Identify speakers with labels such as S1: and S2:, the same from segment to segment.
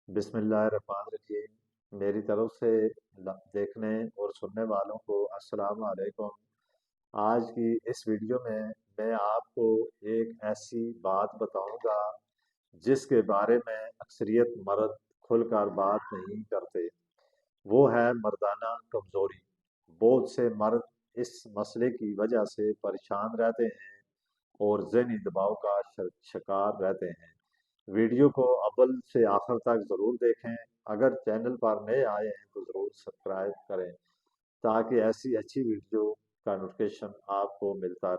S1: بسم اللہ الرحمن الرحیم۔ میری طرف سے دیکھنے اور سننے والوں کو السلام علیکم۔ آج کی اس ویڈیو میں آپ کو ایک ایسی بات بتاؤں گا جس کے بارے میں اکثریت مرد کھل کر بات نہیں کرتے۔ وہ ہے مردانہ کمزوری۔ بہت سے مرد اس مسئلے کی وجہ سے پریشان رہتے ہیں اور ذہنی دباؤ کا شکار رہتے ہیں۔ ویڈیو کو اول سے آخر تک ضرور دیکھیں۔ اگر چینل پر نئے آئے ہیں تو ضرور سبسکرائب کریں تاکہ ایسی اچھی ویڈیو کا نوٹیفیکیشن آپ کو ملتا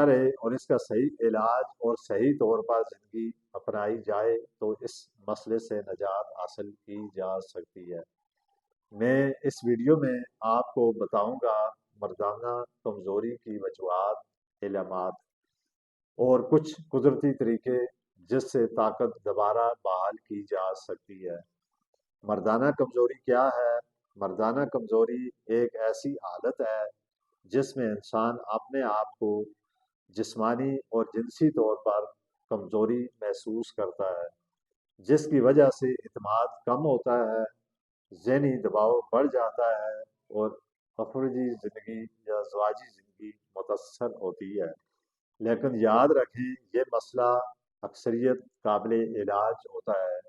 S1: رہے اور اس کا صحیح علاج اور صحیح طور پر زندگی اپنائی جائے تو اس مسئلے سے نجات حاصل کی جا سکتی ہے۔ میں اس ویڈیو میں آپ کو بتاؤں گا مردانہ کمزوری کی وجوہات، علامات اور کچھ قدرتی طریقے جس سے طاقت دوبارہ بحال کی جا سکتی ہے۔ مردانہ کمزوری کیا ہے؟ مردانہ کمزوری ایک ایسی حالت ہے جس میں انسان اپنے آپ کو جسمانی اور جنسی طور پر کمزوری محسوس کرتا ہے، جس کی وجہ سے اعتماد کم ہوتا ہے، ذہنی دباؤ بڑھ جاتا ہے اور افرادی زندگی یا ازدواجی زندگی متاثر ہوتی ہے۔ لیکن یاد رکھیں یہ مسئلہ اکثریت قابل علاج ہوتا ہے۔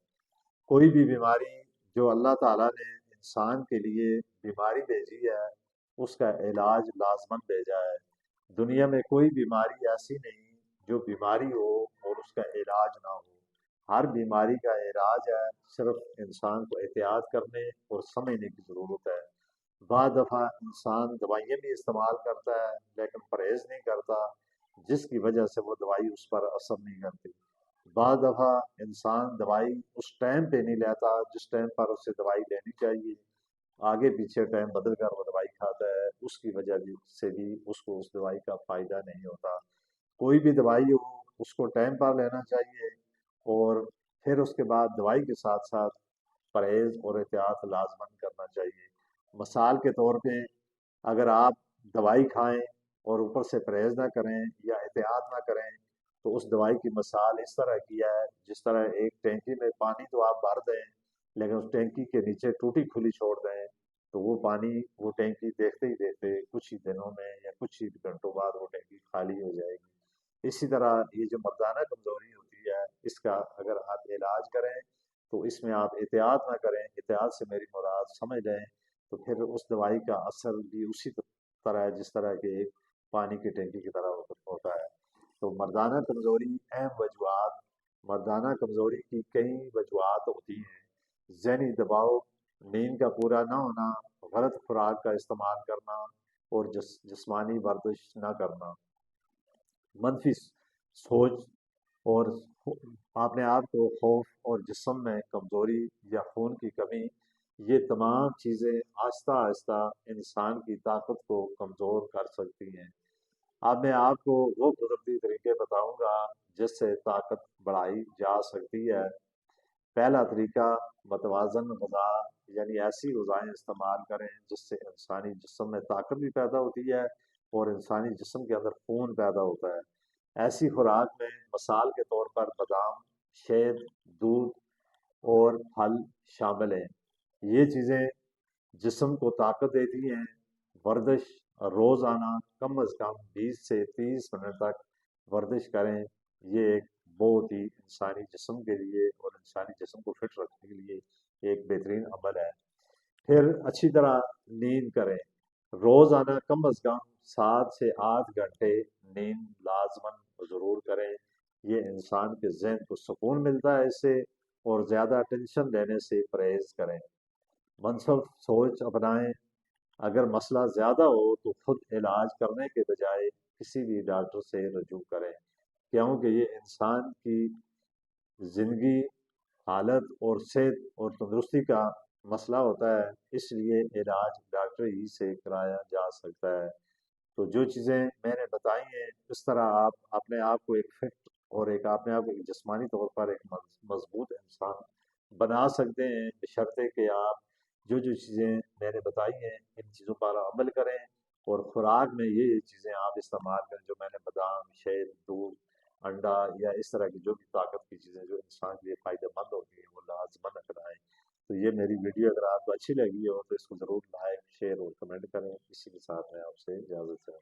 S1: کوئی بھی بیماری جو اللہ تعالیٰ نے انسان کے لیے بیماری بھیجی ہے اس کا علاج لازماً بھیجا ہے۔ دنیا میں کوئی بیماری ایسی نہیں جو بیماری ہو اور اس کا علاج نہ ہو۔ ہر بیماری کا علاج ہے، صرف انسان کو احتیاط کرنے اور سمجھنے کی ضرورت ہے۔ بعض دفعہ انسان دوائیاں بھی استعمال کرتا ہے لیکن پرہیز نہیں کرتا، جس کی وجہ سے وہ دوائی اس پر اثر نہیں کرتی۔ بعض دفعہ انسان دوائی اس ٹائم پہ نہیں لیتا جس ٹائم پر اسے دوائی لینی چاہیے، آگے پیچھے ٹائم بدل کر وہ دوائی کھاتا ہے، اس کی وجہ سے بھی اس کو اس دوائی کا فائدہ نہیں ہوتا۔ کوئی بھی دوائی ہو اس کو ٹائم پر لینا چاہیے اور پھر اس کے بعد دوائی کے ساتھ ساتھ پرہیز اور احتیاط لازمن کرنا چاہیے۔ مثال کے طور پہ اگر آپ دوائی کھائیں اور اوپر سے پرہیز نہ کریں یا احتیاط نہ کریں تو اس دوائی کی مثال اس طرح کی ہے جس طرح ایک ٹینکی میں پانی تو آپ بھر دیں لیکن اس ٹینکی کے نیچے ٹوٹی کھلی چھوڑ دیں تو وہ پانی وہ ٹینکی دیکھتے ہی دیکھتے کچھ ہی دنوں میں یا کچھ ہی گھنٹوں بعد وہ ٹینکی خالی ہو جائے گی۔ اسی طرح یہ جو مردانہ کمزوری ہوتی ہے اس کا اگر آپ علاج کریں تو اس میں آپ احتیاط نہ کریں، احتیاط سے میری مراد سمجھ لیں تو پھر اس دوائی کا اثر بھی اسی طرح ہے جس طرح کہ ایک پانی کی ٹینکی کی طرح ہوتا ہے۔ تو مردانہ کمزوری اہم وجوہات، مردانہ کمزوری کی کئی وجوہات ہوتی ہیں: ذہنی دباؤ، نیند کا پورا نہ ہونا، غلط خوراک کا استعمال کرنا اور جسمانی ورزش نہ کرنا، منفی سوچ اور اپنے آپ کو خوف اور جسم میں کمزوری یا خون کی کمی، یہ تمام چیزیں آہستہ آہستہ انسان کی طاقت کو کمزور کر سکتی ہیں۔ اب میں آپ کو وہ قدرتی طریقے بتاؤں گا جس سے طاقت بڑھائی جا سکتی ہے۔ پہلا طریقہ متوازن غذا، یعنی ایسی غذائیں استعمال کریں جس سے انسانی جسم میں طاقت بھی پیدا ہوتی ہے اور انسانی جسم کے اندر خون پیدا ہوتا ہے۔ ایسی خوراک میں مثال کے طور پر بادام، شہد، دودھ اور پھل شامل ہیں۔ یہ چیزیں جسم کو طاقت دیتی ہیں۔ ورزش، روزانہ کم از کم 20 سے 30 منٹ تک ورزش کریں، یہ ایک بہت ہی انسانی جسم کے لیے اور انسانی جسم کو فٹ رکھنے کے لیے ایک بہترین عمل ہے۔ پھر اچھی طرح نیند کریں، روزانہ کم از کم 7 سے 8 گھنٹے نیند لازماً ضرور کریں۔ یہ انسان کے ذہن کو سکون ملتا ہے اس سے، اور زیادہ ٹینشن لینے سے پرہیز کریں۔ منصف سوچ اپنائیں، اگر مسئلہ زیادہ ہو تو خود علاج کرنے کے بجائے کسی بھی ڈاکٹر سے رجوع کریں، کیونکہ یہ انسان کی زندگی، حالت اور صحت اور تندرستی کا مسئلہ ہوتا ہے، اس لیے علاج ڈاکٹر ہی سے کرایا جا سکتا ہے۔ تو جو چیزیں میں نے بتائی ہیں اس طرح آپ اپنے آپ کو ایک فٹ اور ایک اپنے آپ کو ایک جسمانی طور پر ایک مضبوط انسان بنا سکتے ہیں، بشرطے کہ آپ جو جو چیزیں میں نے بتائی ہیں ان چیزوں پر عمل کریں اور خوراک میں یہ چیزیں آپ استعمال کریں جو میں نے بادام، شہد، دودھ انڈا یا اس طرح کی جو بھی طاقت کی چیزیں جو انسان کے لیے فائدہ مند ہوتی ہیں وہ لازماً اپنائیں۔ تو یہ میری ویڈیو اگر آپ کو اچھی لگی ہو تو اس کو ضرور لائک شیئر اور کمنٹ کریں۔ اسی کے ساتھ میں آپ سے اجازت چاہتا ہوں۔